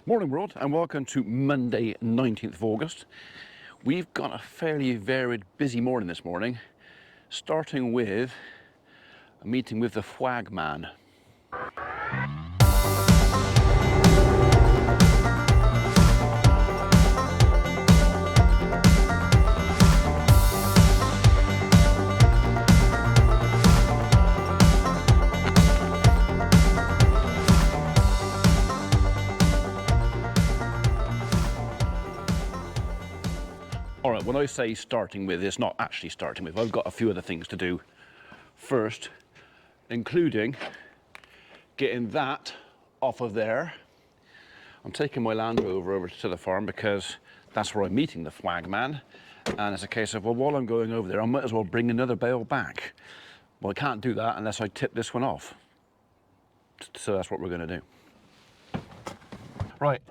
Morning world, and welcome to Monday 19th of August. We've got a fairly varied busy morning this morning, starting with a meeting with the flag man. All right, when I say starting with, it's not actually starting with. I've got a few other things to do first, including getting that off of there. I'm taking my Land Rover over to the farm because that's where I'm meeting the flag man. And it's a case of, well, while I'm going over there, I might as well bring another bale back. Well, I can't do that unless I tip this one off. So that's what we're going to do. Right,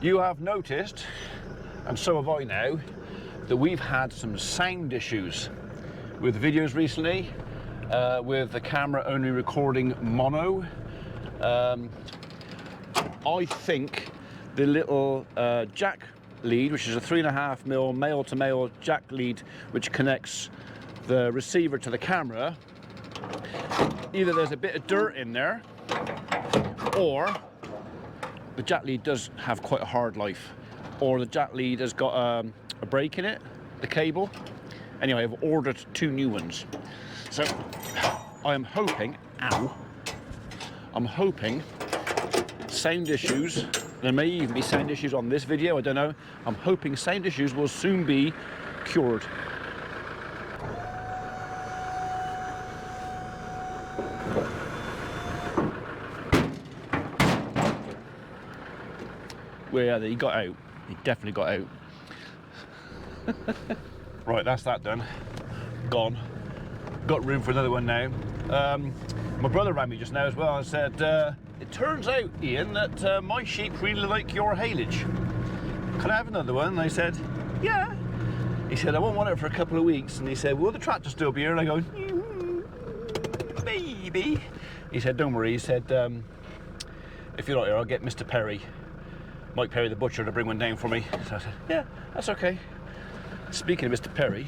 you have noticed, and so have I now, that we've had some sound issues with videos recently, with the camera only recording mono. I think the little jack lead, which is a 3.5mm male-to-male jack lead, which connects the receiver to the camera, either there's a bit of dirt in there, or the jack lead does have quite a hard life, or the jack lead has got a break in it, the cable. Anyway, I've ordered 2 new ones. So I am hoping, I'm hoping sound issues, there may even be sound issues on this video, I don't know. I'm hoping sound issues will soon be cured. Well, yeah, he got out. He definitely got out. Right, that's that done. Gone. Got room for another one now. My brother rang me just now as well and said, it turns out, Ian, that my sheep really like your haylage. Can I have another one? And I said, yeah. He said, I won't want it for a couple of weeks. And he said, will the tractor still be here? And I go, maybe. He said, don't worry. He said, if you're not here, I'll get Mr. Perry, Mike Perry the butcher, to bring one down for me. So I said, yeah, that's okay. Speaking of Mr. Perry,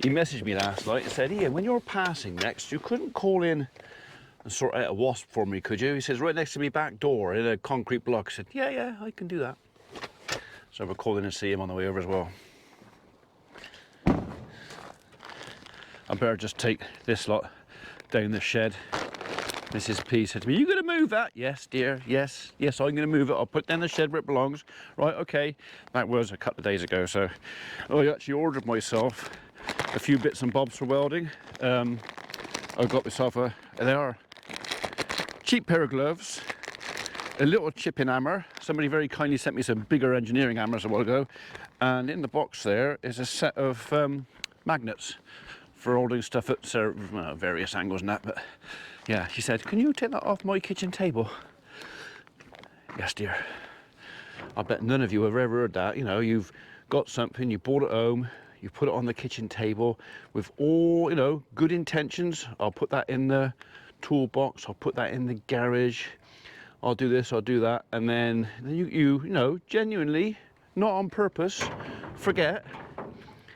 he messaged me last night and said, Ian, when you're passing next, you couldn't call in and sort out a wasp for me, could you? He says, right next to me back door in a concrete block. I said, yeah, I can do that. So we'll call in and see him on the way over as well. I better just take this lot down the shed. Mrs. P said to me, you going to move that? Yes, dear, yes, I'm going to move it. I'll put it down the shed where it belongs. Right, okay. That was a couple of days ago, so I actually ordered myself a few bits and bobs for welding. I got myself they are cheap pair of gloves, a little chipping hammer. Somebody very kindly sent me some bigger engineering hammers a while ago, and in the box there is a set of magnets for holding stuff at various angles and that. But yeah, she said, can you take that off my kitchen table? Yes, dear. I bet none of you have ever heard that. You know, you've got something, you brought it home, you put it on the kitchen table with all, you know, good intentions. I'll put that in the toolbox, I'll put that in the garage, I'll do this, I'll do that, and then you know, genuinely, not on purpose, forget,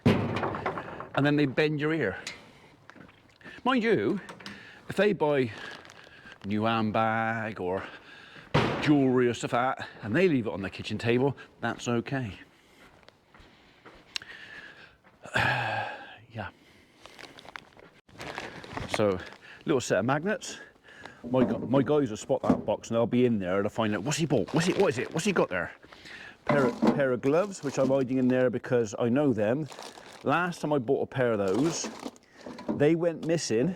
and then they bend your ear. Mind you, if they buy a new handbag or jewellery or stuff like that, and they leave it on the kitchen table, that's okay. Yeah. So, little set of magnets. My guys will spot that box and they'll be in there to find out what's he bought, what is it, what's he got there. Pair of gloves, which I'm hiding in there because I know them. Last time I bought a pair of those, they went missing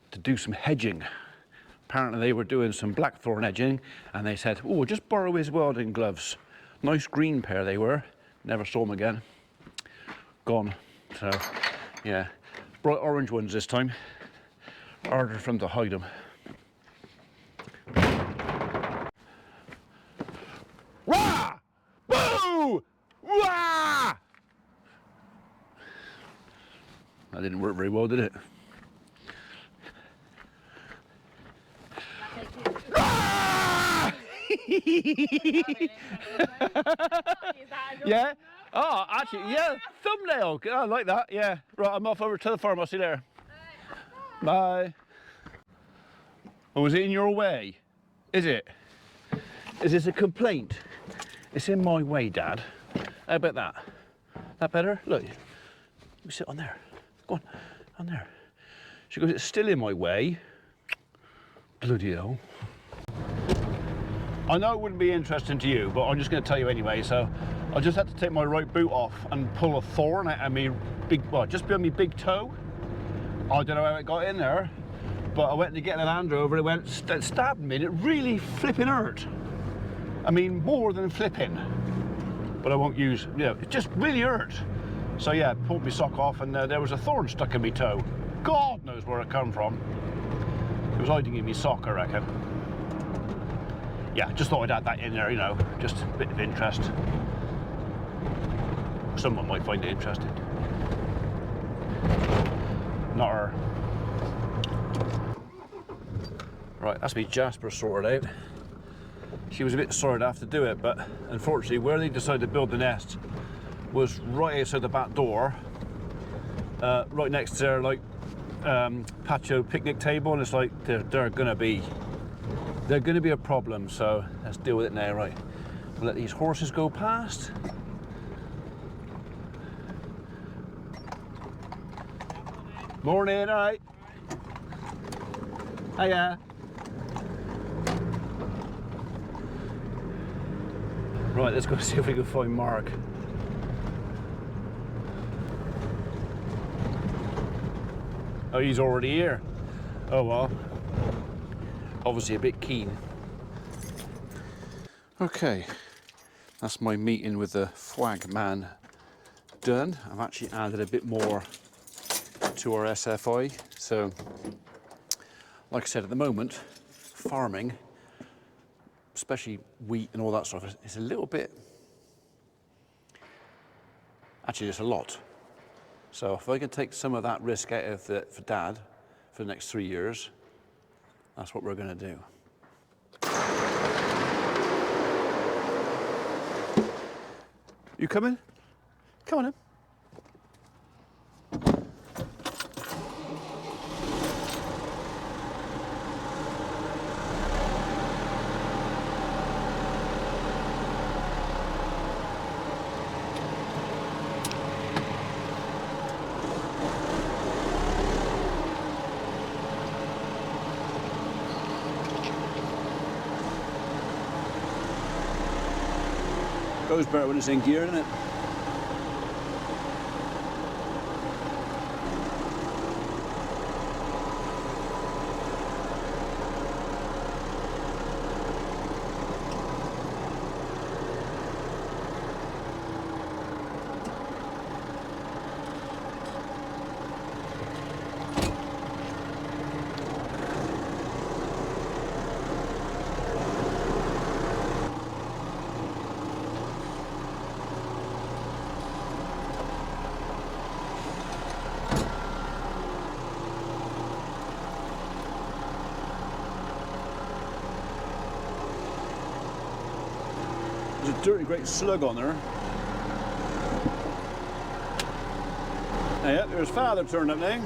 to do some hedging. Apparently they were doing some blackthorn hedging and they said, oh, just borrow his welding gloves. Nice green pair they were. Never saw them again. Gone. So, yeah. Bright orange ones this time. Harder for them to hide them. Wah! Boo! Wah! That didn't work very well, did it? Yeah? Oh, actually, yeah, thumbnail. I like that, yeah. Right, I'm off over to the farm. I'll see you there. Bye. Oh, is it in your way? Is it? Is this a complaint? It's in my way, Dad. How about that? That better? Look, we sit on there. Go on there. She goes, it's still in my way. Bloody hell. I know it wouldn't be interesting to you, but I'm just going to tell you anyway. So I just had to take my right boot off and pull a thorn out of me just behind my big toe. I don't know how it got in there, but I went to get an Land Rover, it went, stabbed me, and it really flipping hurt. I mean, more than flipping. But I won't use, it just really hurt. So yeah, pulled my sock off, and there was a thorn stuck in my toe. God knows where it come from. It was hiding in my sock, I reckon. Yeah, just thought I'd add that in there, just a bit of interest. Someone might find it interesting. Not her. Right, that's me Jasper sorted out. She was a bit sorry to have to do it, but unfortunately where they decided to build the nest was right outside the back door, right next to their patio picnic table, and it's like they're gonna be a problem, so let's deal with it now. Right, we'll let these horses go past. Morning, all right. Hiya. Right, let's go see if we can find Mark. Oh, he's already here. Oh well. Obviously a bit keen. Okay, that's my meeting with the flag man done. I've actually added a bit more to our SFI. So, like I said, at the moment, farming, especially wheat and all that stuff, is a little bit, actually it's a lot. So if I can take some of that risk out of it for Dad for the next 3 years, that's what we're going to do. You coming? Come on in. Goes better when it's in gear, doesn't it? There's a dirty great slug on there. Yeah, there's Father turned up now.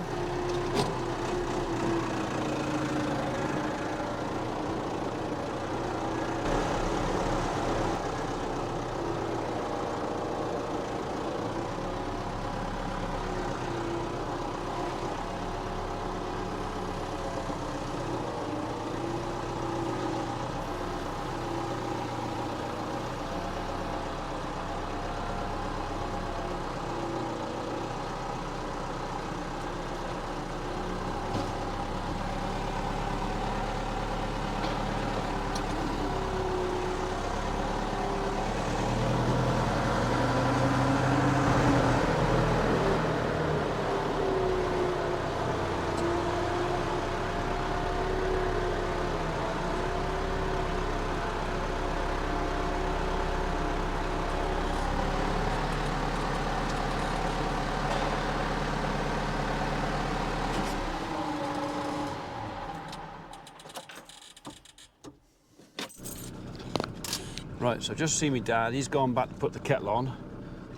Right, so just see me dad, he's gone back to put the kettle on.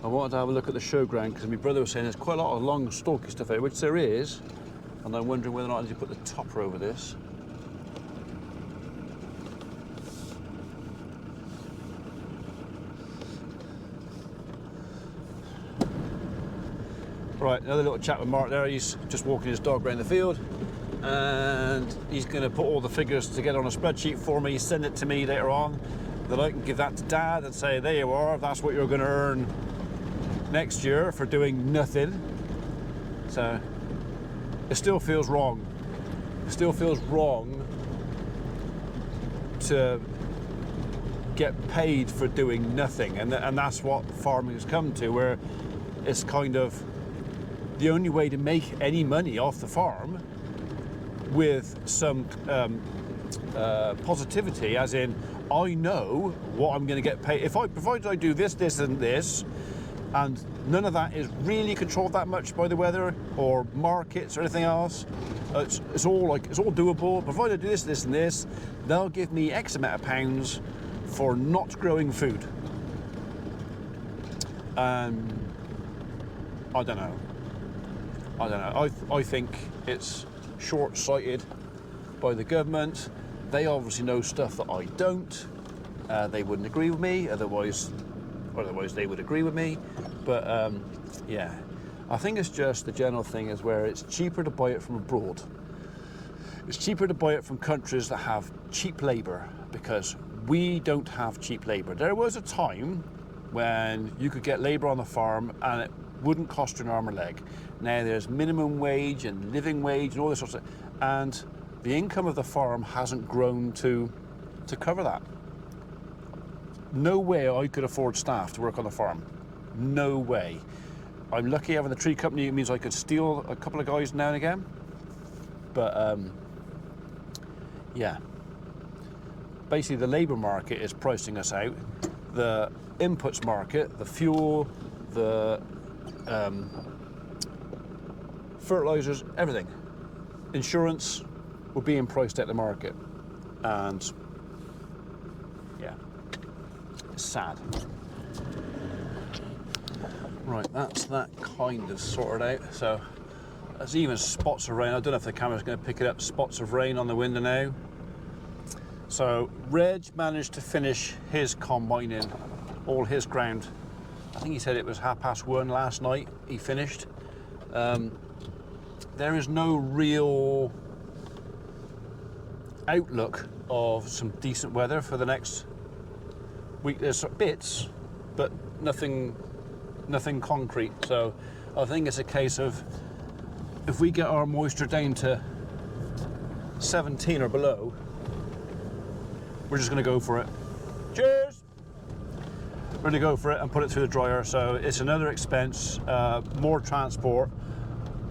I wanted to have a look at the showground because my brother was saying there's quite a lot of long stalky stuff here, which there is. And I'm wondering whether or not I need to put the topper over this. Right, another little chat with Mark there. He's just walking his dog around the field. And he's going to put all the figures together on a spreadsheet for me, send it to me later on, that I can give that to Dad and say, there you are, that's what you're going to earn next year for doing nothing. So it still feels wrong. It still feels wrong to get paid for doing nothing, and that's what farming has come to, where it's kind of the only way to make any money off the farm with some positivity, as in I know what I'm going to get paid. Provided I do this, this and this, and none of that is really controlled that much by the weather or markets or anything else. It's all doable. Provided I do this, this and this, they'll give me X amount of pounds for not growing food. I don't know. I think it's short-sighted by the government. They obviously know stuff that I don't. They wouldn't agree with me, otherwise they would agree with me. But yeah, I think it's just the general thing is where it's cheaper to buy it from abroad. It's cheaper to buy it from countries that have cheap labour, because we don't have cheap labour. There was a time when you could get labour on the farm and it wouldn't cost you an arm or leg. Now there's minimum wage and living wage and all this sort of stuff, and the income of the farm hasn't grown to cover that. No way I could afford staff to work on the farm. No way. I'm lucky having the tree company. It means I could steal a couple of guys now and again. But yeah, basically the labour market is pricing us out. The inputs market, the fuel, the fertilizers, everything, insurance, we're being priced at the market, and yeah, it's sad. Right, that's that kind of sorted out. So there's even spots of rain. I don't know if the camera's going to pick it up. Spots of rain on the window now. So Reg managed to finish his combining, all his ground. I think he said it was 1:30 last night he finished. There is no real outlook of some decent weather for the next week. There's bits, but nothing concrete. So I think it's a case of, if we get our moisture down to 17 or below, we're just going to go for it. Cheers! We're going to go for it and put it through the dryer. So it's another expense, more transport,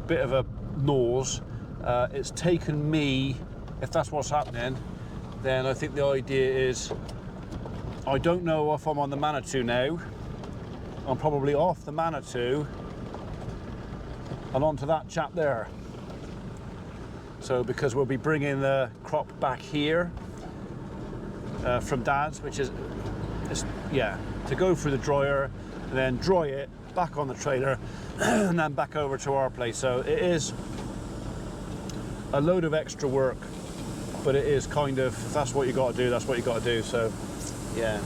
bit of a nose. It's taken me, if that's what's happening, then I think the idea is, I don't know if I'm on the Manitou now. I'm probably off the Manitou and onto that chap there. So because we'll be bringing the crop back here from Dad's, which is yeah, to go through the dryer and then dry it back on the trailer and then back over to our place. So it is a load of extra work, but it is kind of, if that's what you got to do, that's what you got to do. So yeah,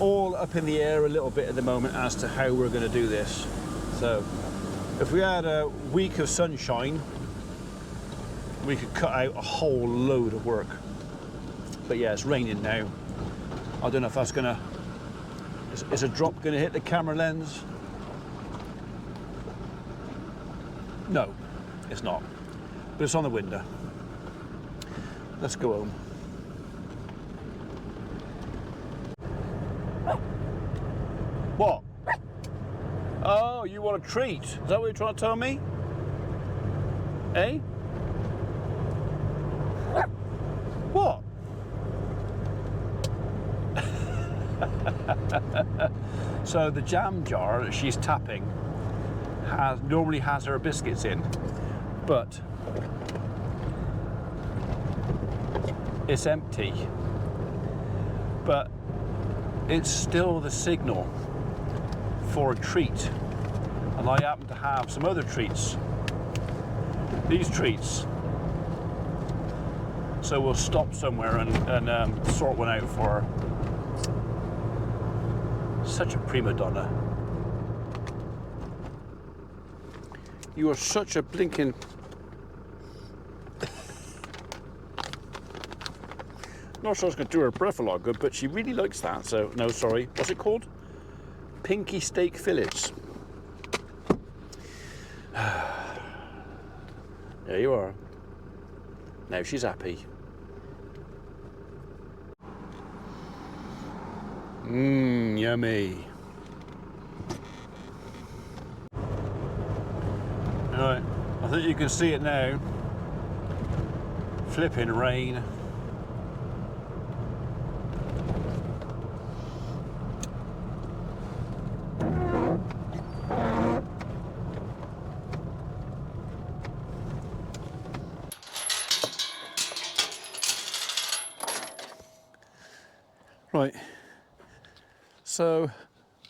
all up in the air a little bit at the moment as to how we're going to do this. So if we had a week of sunshine, we could cut out a whole load of work. But yeah, it's raining now. I don't know if that's gonna, is a drop gonna hit the camera lens? No, it's not, but it's on the window. Let's go home. What? Oh, you want a treat? Is that what you're trying to tell me? Eh? What? So the jam jar that she's tapping normally has her biscuits in, but it's empty. But it's still the signal for a treat. And I happen to have some other treats. These treats. So we'll stop somewhere and sort one out for her. Such a prima donna. You are such a blinking... Not sure it's going to do her breath a lot good, but she really likes that. So, no, sorry. What's it called? Pinky steak fillets. There you are. Now she's happy. Mmm, yummy. Alright, I think you can see it now. Flipping rain. Right, so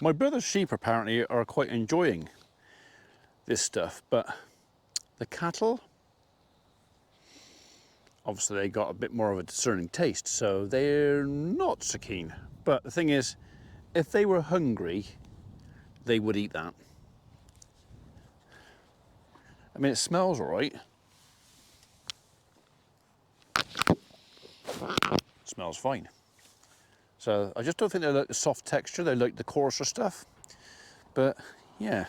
my brother's sheep apparently are quite enjoying this stuff, but the cattle, obviously they got a bit more of a discerning taste, so they're not so keen. But the thing is, if they were hungry, they would eat that. I mean, it smells all right. It smells fine. So I just don't think they like the soft texture, they like the coarser stuff. But yeah.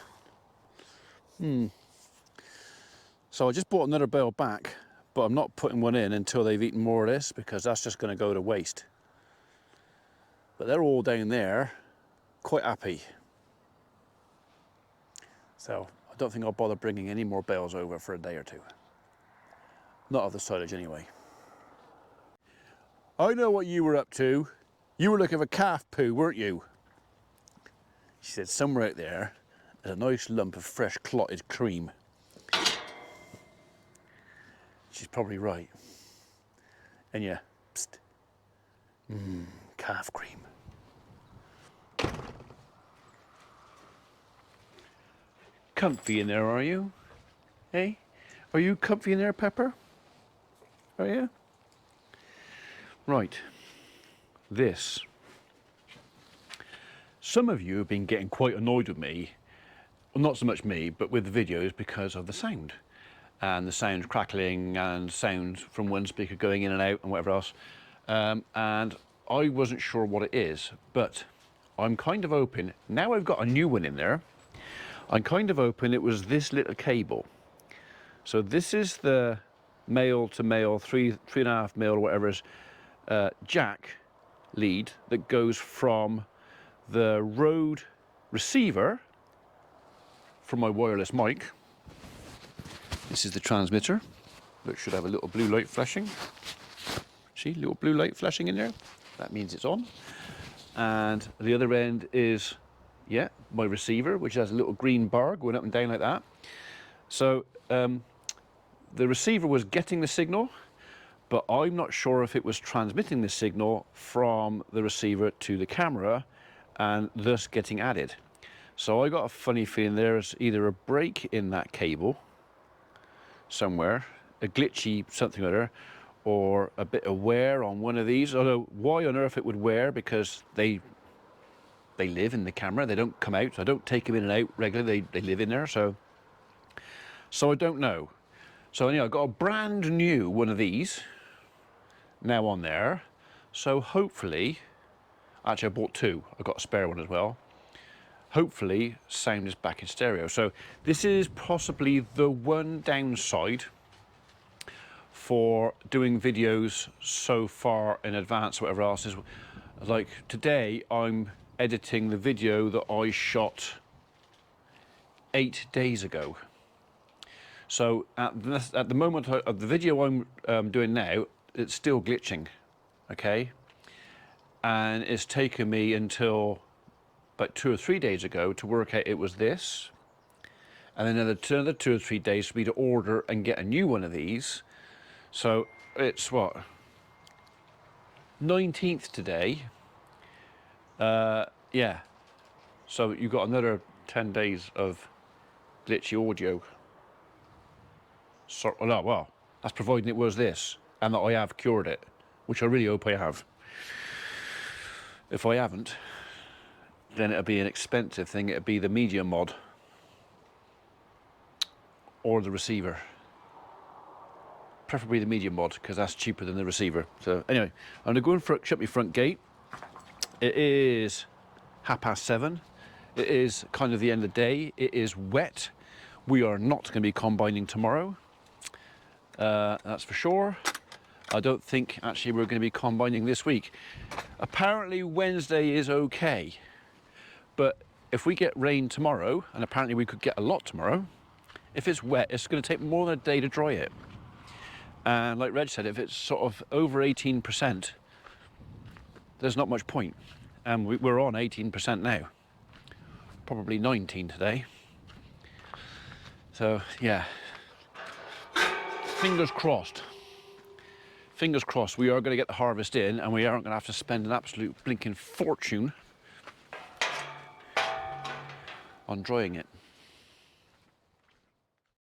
So I just bought another bale back, but I'm not putting one in until they've eaten more of this, because that's just going to go to waste. But they're all down there, quite happy. So I don't think I'll bother bringing any more bales over for a day or two. Not of the silage anyway. I know what you were up to. You were looking for calf poo, weren't you? She said somewhere out there, there's a nice lump of fresh clotted cream. She's probably right. And yeah, psst. Calf cream. Comfy in there, are you? Hey? Are you comfy in there, Pepper? Are you? Right. This. Some of you have been getting quite annoyed with me, well, not so much me, but with the videos because of the sound. And the sound crackling and sound from one speaker going in and out and whatever else. And I wasn't sure what it is, but I'm kind of hoping, now I've got a new one in there, I'm kind of hoping it was this little cable. So this is the male to male, 3.5 mil or whatever it is, jack lead that goes from the Rode receiver from my wireless mic. This is the transmitter, which should have a little blue light flashing. See, little blue light flashing in there. That means it's on. And the other end is, yeah, my receiver, which has a little green bar going up and down like that. So the receiver was getting the signal, but I'm not sure if it was transmitting the signal from the receiver to the camera and thus getting added. So I got a funny feeling there's either a break in that cable somewhere, a glitchy something or other, or a bit of wear on one of these. Although why on earth it would wear, because they live in the camera, they don't come out. I don't take them in and out regularly, they live in there, so I don't know. So anyway, I got a brand new one of these now on there. So hopefully, actually I bought two, I got a spare one as well. Hopefully sound is back in stereo. So this is possibly the one downside for doing videos so far in advance, whatever else is. Like today, I'm editing the video that I shot 8 days ago. So at the moment of the video I'm doing now, it's still glitching, okay? And it's taken me until about 2 or 3 days ago to work out it was this. And then another 2 or 3 days for me to order and get a new one of these. So it's what? 19th today. Yeah. So you've got another 10 days of glitchy audio. So, no, well, that's providing it was this, and that I have cured it, which I really hope I have. If I haven't, then it'll be an expensive thing. It'll be the media mod or the receiver. Preferably the media mod, because that's cheaper than the receiver. So anyway, I'm gonna go and shut my front gate. It is 7:30. It is kind of the end of the day. It is wet. We are not going to be combining tomorrow. That's for sure. I don't think actually we're going to be combining this week. Apparently Wednesday is okay, but if we get rain tomorrow, and apparently we could get a lot tomorrow, if it's wet, it's going to take more than a day to dry it. And like Reg said, if it's sort of over 18%, there's not much point. And we're on 18% now. Probably 19 today. So yeah, fingers crossed. Fingers crossed we are going to get the harvest in, and we aren't going to have to spend an absolute blinking fortune on drying it.